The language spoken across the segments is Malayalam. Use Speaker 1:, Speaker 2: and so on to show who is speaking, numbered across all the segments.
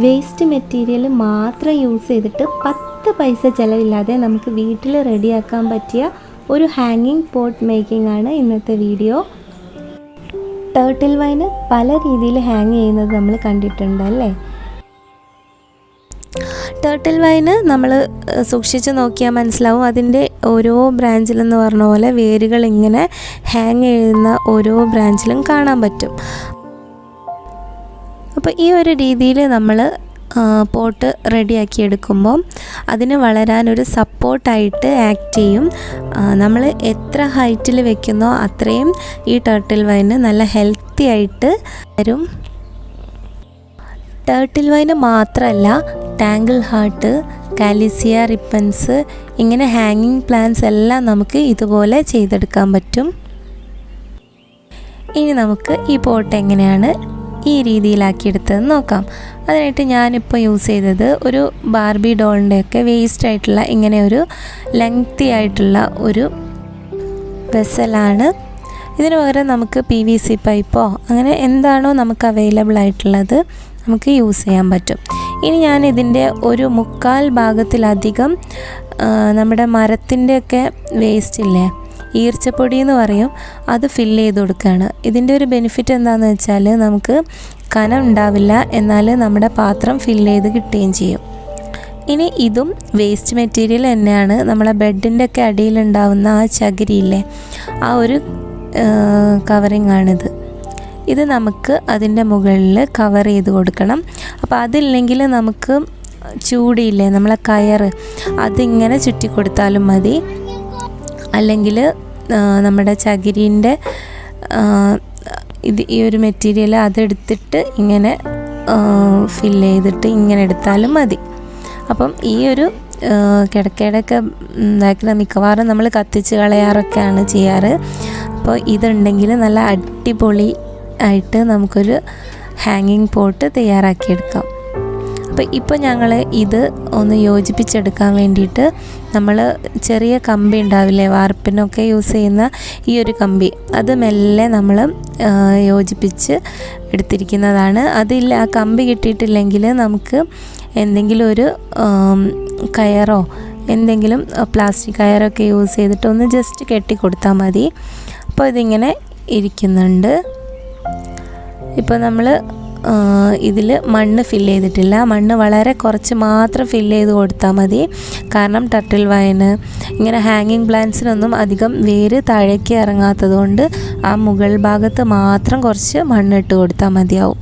Speaker 1: വേസ്റ്റ് മെറ്റീരിയൽ മാത്രം യൂസ് ചെയ്തിട്ട് 10 പൈസ ചിലവില്ലാതെ നമുക്ക് വീട്ടിൽ റെഡിയാക്കാൻ പറ്റിയ ഒരു ഹാങ്ങിങ് പോട്ട് മേക്കിംഗ് ആണ് ഇന്നത്തെ വീഡിയോ. ടേർട്ടിൽ വൈന് പല രീതിയിൽ ഹാങ് ചെയ്യുന്നത് നമ്മൾ കണ്ടിട്ടുണ്ട് അല്ലേ. ടേർട്ടിൽ വൈന് നമ്മൾ സൂക്ഷിച്ച് നോക്കിയാൽ മനസ്സിലാവും, അതിൻ്റെ ഓരോ ബ്രാഞ്ചിലെന്ന് പറഞ്ഞ പോലെ വേരുകൾ ഇങ്ങനെ ഹാങ് ചെയ്യുന്ന ഓരോ ബ്രാഞ്ചിലും കാണാൻ പറ്റും. അപ്പോൾ ഈ ഒരു രീതിയിൽ നമ്മൾ പോട്ട് റെഡിയാക്കി എടുക്കുമ്പോൾ അതിന് വളരാനൊരു സപ്പോർട്ടായിട്ട് ആക്ട് ചെയ്യും. നമ്മൾ എത്ര ഹൈറ്റിൽ വെക്കുന്നോ അത്രയും ഈ ടേർട്ടിൽ വൈന് നല്ല ഹെൽത്തി ആയിട്ട് വരും. ടേർട്ടിൽ വൈന് മാത്രമല്ല, ടാങ്കിൾ ഹാർട്ട്, കാലിസിയ റിപ്പൻസ്, ഇങ്ങനെ ഹാങ്ങിങ് പ്ലാന്റ്സ് എല്ലാം നമുക്ക് ഇതുപോലെ ചെയ്തെടുക്കാൻ പറ്റും. ഇനി നമുക്ക് ഈ പോട്ട് എങ്ങനെയാണ് ഈ രീതിയിലാക്കിയെടുത്തതെന്ന് നോക്കാം. അതിനായിട്ട് ഞാനിപ്പോൾ യൂസ് ചെയ്തത് ഒരു ബാർബി ഡോളിൻ്റെയൊക്കെ വേസ്റ്റ് ആയിട്ടുള്ള ഇങ്ങനെ ഒരു ലെങ്തി ആയിട്ടുള്ള ഒരു വെസലാണ്. ഇതിന് പകരം നമുക്ക് PVC പൈപ്പോ അങ്ങനെ എന്താണോ നമുക്ക് അവൈലബിൾ ആയിട്ടുള്ളത് നമുക്ക് യൂസ് ചെയ്യാൻ പറ്റും. ഇനി ഞാൻ ഇതിൻ്റെ ഒരു 1/4 ഭാഗത്തിലധികം നമ്മുടെ മരത്തിൻ്റെയൊക്കെ വേസ്റ്റ് ഇല്ലേ, ഈർച്ചപ്പൊടി എന്ന് പറയും, അത് ഫില്ല് ചെയ്ത് കൊടുക്കുകയാണ്. ഇതിൻ്റെ ഒരു ബെനിഫിറ്റ് എന്താണെന്ന് വെച്ചാൽ നമുക്ക് കനം ഉണ്ടാവില്ല, എന്നാൽ നമ്മുടെ പാത്രം ഫില്ല് ചെയ്ത് കിട്ടുകയും ചെയ്യും. ഇനി ഇതും വേസ്റ്റ് മെറ്റീരിയൽ തന്നെയാണ്. നമ്മളെ ബെഡിൻ്റെ ഒക്കെ അടിയിലുണ്ടാവുന്ന ആ ചകിരിയില്ലേ, ആ ഒരു കവറിങ് ആണിത്. ഇത് നമുക്ക് അതിൻ്റെ മുകളിൽ കവർ ചെയ്ത് കൊടുക്കണം. അപ്പോൾ അതില്ലെങ്കിൽ നമുക്ക് ചൂടിയില്ലേ, നമ്മളെ കയറ്, അതിങ്ങനെ ചുറ്റി കൊടുത്താലും മതി. അല്ലെങ്കിൽ നമ്മുടെ ചകിരീൻ്റെ ഈ ഒരു മെറ്റീരിയൽ അതെടുത്തിട്ട് ഇങ്ങനെ ഫില്ല് ചെയ്തിട്ട് ഇങ്ങനെ എടുത്താലും മതി. അപ്പം ഈ ഒരു കിടക്കയുടെയൊക്കെ ഇതാക്കുന്ന മിക്കവാറും നമ്മൾ കത്തിച്ച് കളയാറൊക്കെയാണ് ചെയ്യാറ്. അപ്പോൾ ഇതുണ്ടെങ്കിൽ നല്ല അടിപൊളി ആയിട്ട് നമുക്കൊരു ഹാങ്ങിങ് പോട്ട് തയ്യാറാക്കിയെടുക്കാം. അപ്പോൾ ഞങ്ങൾ ഇത് ഒന്ന് യോജിപ്പിച്ചെടുക്കാൻ വേണ്ടിയിട്ട് നമ്മൾ ചെറിയ കമ്പി ഉണ്ടാവില്ലേ, വാർപ്പിനൊക്കെ യൂസ് ചെയ്യുന്ന ഈ ഒരു കമ്പി, അത് മെല്ലെ നമ്മൾ യോജിപ്പിച്ച് എടുത്തിരിക്കുന്നതാണ്. അതില്ല, ആ കമ്പി കിട്ടിയിട്ടില്ലെങ്കിൽ നമുക്ക് എന്തെങ്കിലും ഒരു കയറോ എന്തെങ്കിലും പ്ലാസ്റ്റിക് കയറൊക്കെ യൂസ് ചെയ്തിട്ട് ഒന്ന് ജസ്റ്റ് കെട്ടിക്കൊടുത്താൽ മതി. അപ്പോൾ ഇതിങ്ങനെ ഇരിക്കുന്നുണ്ട്. ഇപ്പോൾ നമ്മൾ ഇതിൽ മണ്ണ് ഫില്ല് ചെയ്തിട്ടില്ല, മണ്ണ് വളരെ കുറച്ച് മാത്രം ഫില്ല് ചെയ്ത് കൊടുത്താൽ മതി. കാരണം ടർട്ടിൽ വൈന് ഇങ്ങനെ ഹാങ്ങിങ് പ്ലാന്റ്സിനൊന്നും അധികം വേര് താഴേക്ക് ഇറങ്ങാത്തത് കൊണ്ട് ആ മുകൾ ഭാഗത്ത് മാത്രം കുറച്ച് മണ്ണിട്ട് കൊടുത്താൽ മതിയാവും.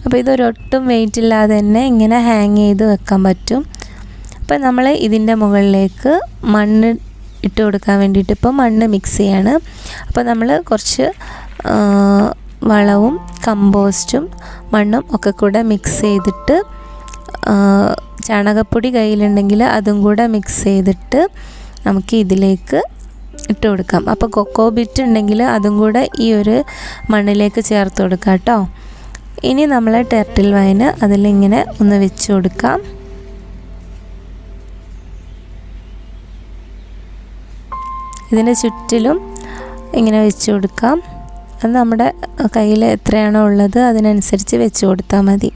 Speaker 1: അപ്പോൾ ഇതൊരൊട്ടും വെയിറ്റ് ഇല്ലാതെ തന്നെ ഇങ്ങനെ ഹാങ് ചെയ്ത് വെക്കാൻ പറ്റും. അപ്പോൾ നമ്മൾ ഇതിൻ്റെ മുകളിലേക്ക് മണ്ണ് ഇട്ട് കൊടുക്കാൻ വേണ്ടിയിട്ട് ഇപ്പോൾ മണ്ണ് മിക്സ് ചെയ്യാണ്. അപ്പോൾ നമ്മൾ കുറച്ച് വളവും കമ്പോസ്റ്റും മണ്ണും ഒക്കെ കൂടെ മിക്സ് ചെയ്തിട്ട്, ചാണകപ്പൊടി കയ്യിലുണ്ടെങ്കിൽ അതും കൂടെ മിക്സ് ചെയ്തിട്ട് നമുക്ക് ഇതിലേക്ക് ഇട്ട് കൊടുക്കാം. അപ്പോൾ കൊക്കോ ബിറ്റ് ഉണ്ടെങ്കിൽ അതും കൂടെ ഈ ഒരു മണ്ണിലേക്ക് ചേർത്ത് കൊടുക്കാം കേട്ടോ. ഇനി നമ്മൾ ടർട്ടിൽ വൈന് അതിലിങ്ങനെ ഒന്ന് വെച്ച് കൊടുക്കാം. ഇതിന് ചുറ്റിലും ഇങ്ങനെ വെച്ച് കൊടുക്കാം. അത് നമ്മുടെ കയ്യിൽ എത്രയാണോ ഉള്ളത് അതിനനുസരിച്ച് വെച്ച് കൊടുത്താൽ മതി.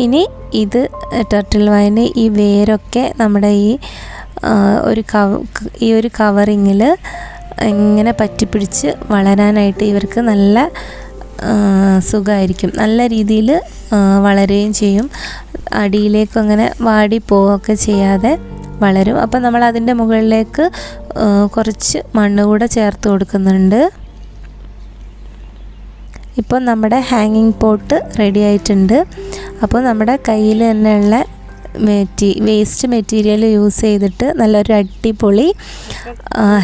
Speaker 1: ഇനി ഇത് ടർട്ടിൽ വൈന് ഈ വേരൊക്കെ നമ്മുടെ ഈ ഒരു കവറിങ്ങിൽ ഇങ്ങനെ പറ്റിപ്പിടിച്ച് വളരാനായിട്ട് ഇവർക്ക് നല്ല സുഖമായിരിക്കും. നല്ല രീതിയിൽ വളരുകയും ചെയ്യും. അടിയിലേക്ക് അങ്ങനെ വാടി പോവുകയൊക്കെ ചെയ്യാതെ വളരും. അപ്പോൾ നമ്മൾ അതിൻ്റെ മുകളിലേക്ക് കുറച്ച് മണ്ണ് കൂടെ ചേർത്ത് കൊടുക്കുന്നുണ്ട്. ഇപ്പോൾ നമ്മുടെ ഹാങ്ങിങ് പോട്ട് റെഡി ആയിട്ടുണ്ട്. അപ്പോൾ നമ്മുടെ കയ്യിൽ തന്നെയുള്ള വേസ്റ്റ് മെറ്റീരിയൽ യൂസ് ചെയ്തിട്ട് നല്ലൊരു അടിപൊളി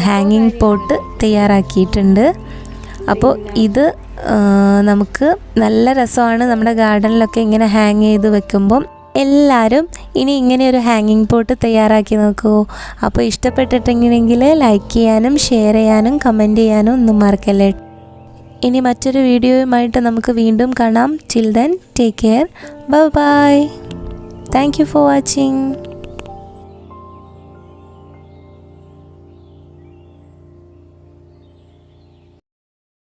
Speaker 1: ഹാങ്ങിങ് പോട്ട് തയ്യാറാക്കിയിട്ടുണ്ട്. അപ്പോൾ ഇത് നമുക്ക് നല്ല രസമാണ് നമ്മുടെ ഗാർഡനിലൊക്കെ ഇങ്ങനെ ഹാങ് ചെയ്ത് വെക്കുമ്പം. എല്ലാവരും ഇനി ഇങ്ങനെ ഒരു ഹാങ്ങിങ് പോട്ട് തയ്യാറാക്കി നോക്കൂ. അപ്പോൾ ഇഷ്ടപ്പെട്ടിട്ടെങ്കിൽ ലൈക്ക് ചെയ്യാനും ഷെയർ ചെയ്യാനും കമൻറ്റ് ചെയ്യാനും ഒന്നും മറക്കല്ലേ. ഇനി മറ്റൊരു വീഡിയോയുമായിട്ട് നമുക്ക് വീണ്ടും കാണാം. Till then take care. Bye bye. Thank you for watching.